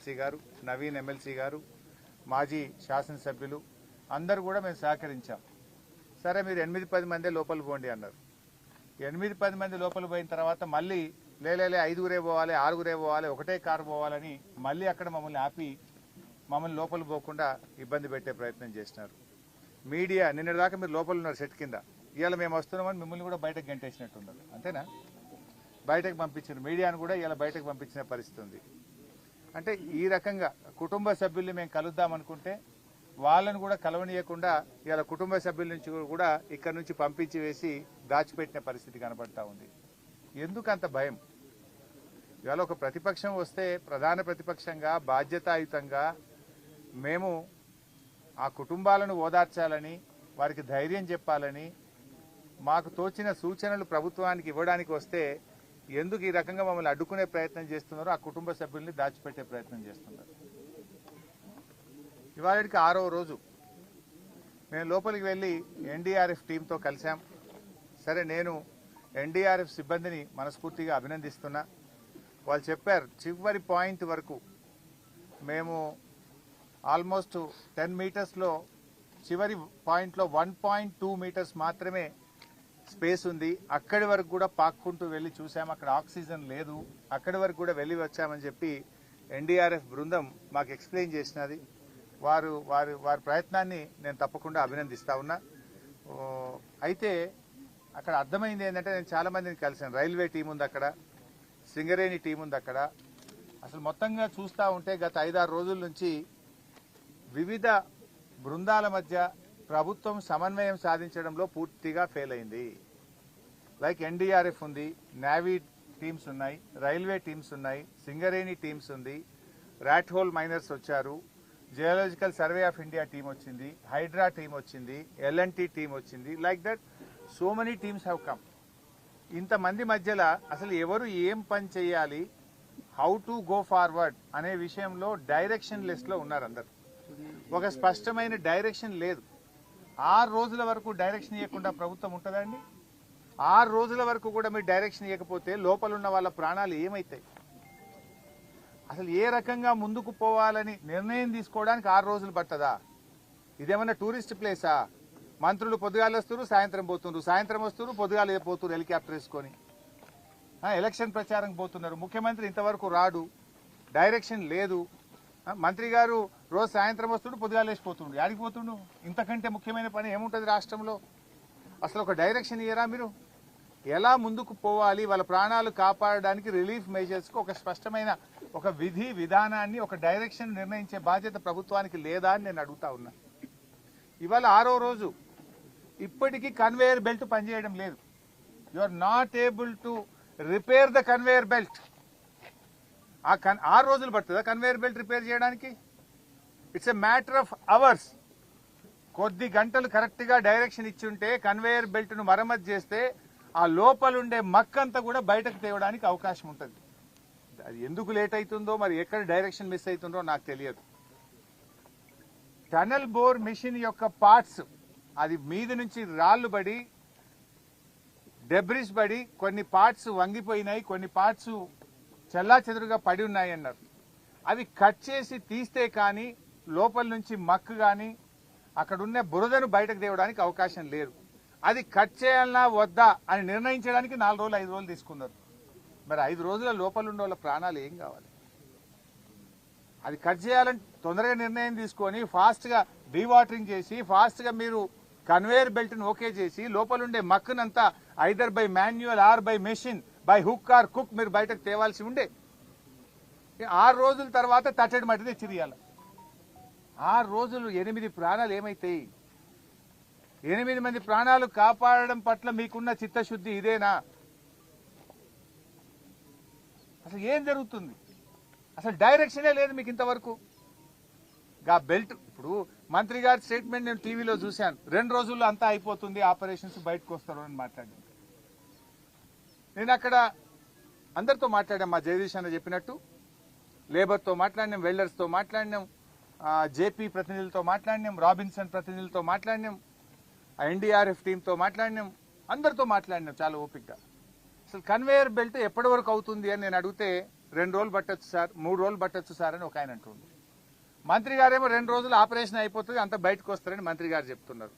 MLC గారు, Naveen MLC గారు, మాజీ శాసనసభ్యులు అందరూ కూడా మేము సహకరించాం. సరే మీరు 8-10 మందే లోపల పోండి అన్నారు. 8-10 మంది లోపల పోయిన తర్వాత మళ్ళీ లేలే 5గురే పోవాలి, 6గురే పోవాలి, ఒకటే కారు పోవాలని మళ్ళీ అక్కడ మమ్మల్ని ఆపి మమ్మల్ని లోపల పోకుండా ఇబ్బంది పెట్టే ప్రయత్నం చేసినారు. మీడియా నిన్నటిదాకా మీరు లోపల ఉన్నారు సెట్ కింద, ఇవాళ మేము వస్తున్నామని మిమ్మల్ని కూడా బయటకు గంటేసినట్టున్నారు. అంతేనా? బయటకు పంపించారు. మీడియాను కూడా ఇలా బయటకు పంపించిన పరిస్థితి ఉంది. అంటే ఈ రకంగా కుటుంబ సభ్యుల్ని మేము కలుద్దామనుకుంటే వాళ్ళను కూడా కలవనీయకుండా ఇలా కుటుంబ సభ్యుల నుంచి కూడా ఇక్కడ నుంచి పంపించి వేసి దాచిపెట్టిన పరిస్థితి కనబడతా ఉంది. ఎందుకు అంత భయం? ఇవాళ ఒక ప్రతిపక్షం వస్తే ప్రధాన ప్రతిపక్షంగా బాధ్యతాయుతంగా మేము ఆ కుటుంబాలను ఓదార్చాలని, వారికి ధైర్యం చెప్పాలని, మాకు తోచిన సూచనలు ప్రభుత్వానికి ఇవ్వడానికి వస్తే ఎందుకు ఈ రకంగా మమ్మల్ని అడ్డుకునే ప్రయత్నం చేస్తున్నారో ఆ కుటుంబ సభ్యుల్ని దాచిపెట్టే ప్రయత్నం చేస్తున్నారు. ఇవాళకి 6వ రోజు మేము లోపలికి వెళ్ళి ఎన్డీఆర్ఎఫ్ టీంతో కలిశాం. సరే, నేను ఎన్డీఆర్ఎఫ్ సిబ్బందిని మనస్ఫూర్తిగా అభినందిస్తున్నా. వాళ్ళు చెప్పారు చివరి పాయింట్ వరకు మేము ఆల్మోస్ట్ 10 మీటర్స్లో చివరి పాయింట్లో 1.2 మీటర్స్ మాత్రమే స్పేస్ ఉంది. అక్కడి వరకు కూడా పాక్కుంటూ వెళ్ళి చూసాం, అక్కడ ఆక్సిజన్ లేదు, అక్కడి వరకు కూడా వెళ్ళి వచ్చామని చెప్పి ఎన్డీఆర్ఎఫ్ బృందం మాకు ఎక్స్ప్లెయిన్ చేసినది. వారి ప్రయత్నాన్ని నేను తప్పకుండా అభినందిస్తా ఉన్నా. అయితే అక్కడ అర్థమైంది ఏంటంటే, నేను చాలా మందిని కలిసాను. రైల్వే టీం ఉంది అక్కడ, సింగరేణి టీం ఉంది అక్కడ. అసలు మొత్తంగా చూస్తూ ఉంటే గత 5-6 రోజుల నుంచి వివిధ బృందాల మధ్య ప్రభుత్వం సమన్వయం సాధించడంలో పూర్తిగా ఫెయిల్ అయింది. లైక్ ఎన్డీఆర్ఎఫ్ ఉంది, నేవీ టీమ్స్ ఉన్నాయి, రైల్వే టీమ్స్ ఉన్నాయి, సింగరేణి టీమ్స్ ఉంది, ర్యాట్ హోల్ మైనర్స్ వచ్చారు, geological survey of India team వచ్చింది, హైడ్రా టీం వచ్చింది, ఎల్ఎన్టీ టీం వచ్చింది. Like that so many teams have come. ఇంతమంది మధ్యలో అసలు ఎవరు ఏం పని చేయాలి, హౌ టు గో ఫార్వర్డ్ అనే విషయంలో డైరెక్షన్ లెస్ లో ఉన్నారు అందరు. ఒక స్పష్టమైన డైరెక్షన్ లేదు. 6 రోజుల వరకు డైరెక్షన్ ఇవ్వకుండా ప్రభుత్వం ఉంటుందండి? 6 రోజుల వరకు కూడా మీరు డైరెక్షన్ ఇవ్వకపోతే లోపల ఉన్న వాళ్ళ ప్రాణాలు ఏమైతాయి? అసలు ఏ రకంగా ముందుకు పోవాలని నిర్ణయం తీసుకోవడానికి 6 రోజులు పట్టదా? ఇదేమన్నా టూరిస్ట్ ప్లేసా? మంత్రులు పొద్దుగాలు వస్తున్నారు, సాయంత్రం పోతున్నారు, సాయంత్రం వస్తున్నారు, పొద్దుగాలు పోతున్నారు హెలికాప్టర్ వేసుకొని. ఎలక్షన్ ప్రచారం పోతున్నారు. ముఖ్యమంత్రి ఇంతవరకు రాడు, డైరెక్షన్ లేదు. మంత్రి గారు రోజు సాయంత్రం వస్తుండు, పొద్దుగాలు వేసిపోతుండు. యాడికి పోతుండు? ఇంతకంటే ముఖ్యమైన పని ఏముంటుంది రాష్ట్రంలో? అసలు ఒక డైరెక్షన్ ఇయ్యరా మీరు? ఎలా ముందుకు పోవాలి, వాళ్ళ ప్రాణాలు కాపాడడానికి రిలీఫ్ మెజర్స్కి ఒక స్పష్టమైన ఒక విధి విధానాన్ని, ఒక డైరెక్షన్ నిర్ణయించే బాధ్యత ప్రభుత్వానికి లేదా అని నేను అడుగుతా ఉన్నా. ఇవాళ 6వ రోజు ఇప్పటికీ కన్వేయర్ బెల్ట్ పనిచేయడం లేదు. You are not able to repair the conveyor belt. 6 రోజులు పడుతుందా కన్వేయర్ బెల్ట్ రిపేర్ చేయడానికి? It's a matter of hours. కొద్ది గంటలు కరెక్ట్ గా డైరెక్షన్ ఇచ్చి ఉంటే కన్వేయర్ బెల్ట్ ను మరమ్మతు చేస్తే ఆ లోపలుండే మక్కంతా కూడా బయటకు తేవడానికి అవకాశం ఉంటుంది. అది ఎందుకు లేట్ అవుతుందో, మరి ఎక్కడ డైరెక్షన్ మిస్ అవుతుందో నాకు తెలియదు. టనల్ బోర్ మిషన్ యొక్క పార్ట్స్, అది మీద నుంచి రాళ్లు పడి డెబ్రిస్ పడి కొన్ని పార్ట్స్ వంగిపోయినాయి, కొన్ని పార్ట్స్ చెల్లా చెదురుగా పడి ఉన్నాయి అన్నారు. అవి కట్ చేసి తీస్తే కానీ లోపల నుంచి మక్కు కానీ అక్కడున్న బురదను బయటకు తేవడానికి అవకాశం లేదు. అది కట్ చేయాలన్నా వద్దా అని నిర్ణయించడానికి 4 రోజులు 5 రోజులు తీసుకున్నారు. మరి 5 రోజుల లోపల ఉండే వాళ్ళ ప్రాణాలు ఏం కావాలి? అది కట్ చేయాలని తొందరగా నిర్ణయం తీసుకొని ఫాస్ట్గా డీవాటరింగ్ చేసి ఫాస్ట్గా మీరు కన్వేయర్ బెల్ట్ను ఓకే చేసి లోపలుండే మక్కునంతా either by manual or by machine by hook or cook మీరు బయటకు తేవాల్సి ఉండే. 6 రోజుల తర్వాత తట్టడి మట్టి తెచ్చిరియాలి. 6 రోజులు 8 ప్రాణాలు ఏమైతాయి? 8 మంది ప్రాణాలు కాపాడడం పట్ల మీకున్న చిత్తశుద్ధి ఇదేనా? అసలు ఏం జరుగుతుంది? అసలు డైరెక్షనే లేదు మీకు ఇంతవరకు. గా బెల్ట్ ఇప్పుడు మంత్రి గారి స్టేట్మెంట్ నేను టీవీలో చూశాను. 2 రోజుల్లో అంతా అయిపోతుంది, ఆపరేషన్స్ బయటకు వస్తారు అని మాట్లాడాను. నేను అక్కడ అందరితో మాట్లాడాం. మా జగదీష్ అన్న చెప్పినట్టు లేబర్తో మాట్లాడినాం, వెల్డర్స్తో మాట్లాడినాం, జేపీ ప్రతినిధులతో మాట్లాడినాం, రాబిన్సన్ ప్రతినిధులతో మాట్లాడినాం, ఎన్డీఆర్ఎఫ్ టీంతో మాట్లాడినాం, అందరితో మాట్లాడినాం చాలా ఓపికగా. అసలు కన్వేయర్ బెల్ట్ ఎప్పటి వరకు అవుతుంది అని నేను అడిగితే 2 రోజులు పట్టొచ్చు సార్, 3 రోజులు పట్టొచ్చు సార్ అని ఒక ఆయన అంటుండు. మంత్రి గారేమో 2 రోజులు ఆపరేషన్ అయిపోతుంది, అంత బయటకు వస్తారని మంత్రి గారు చెప్తున్నారు.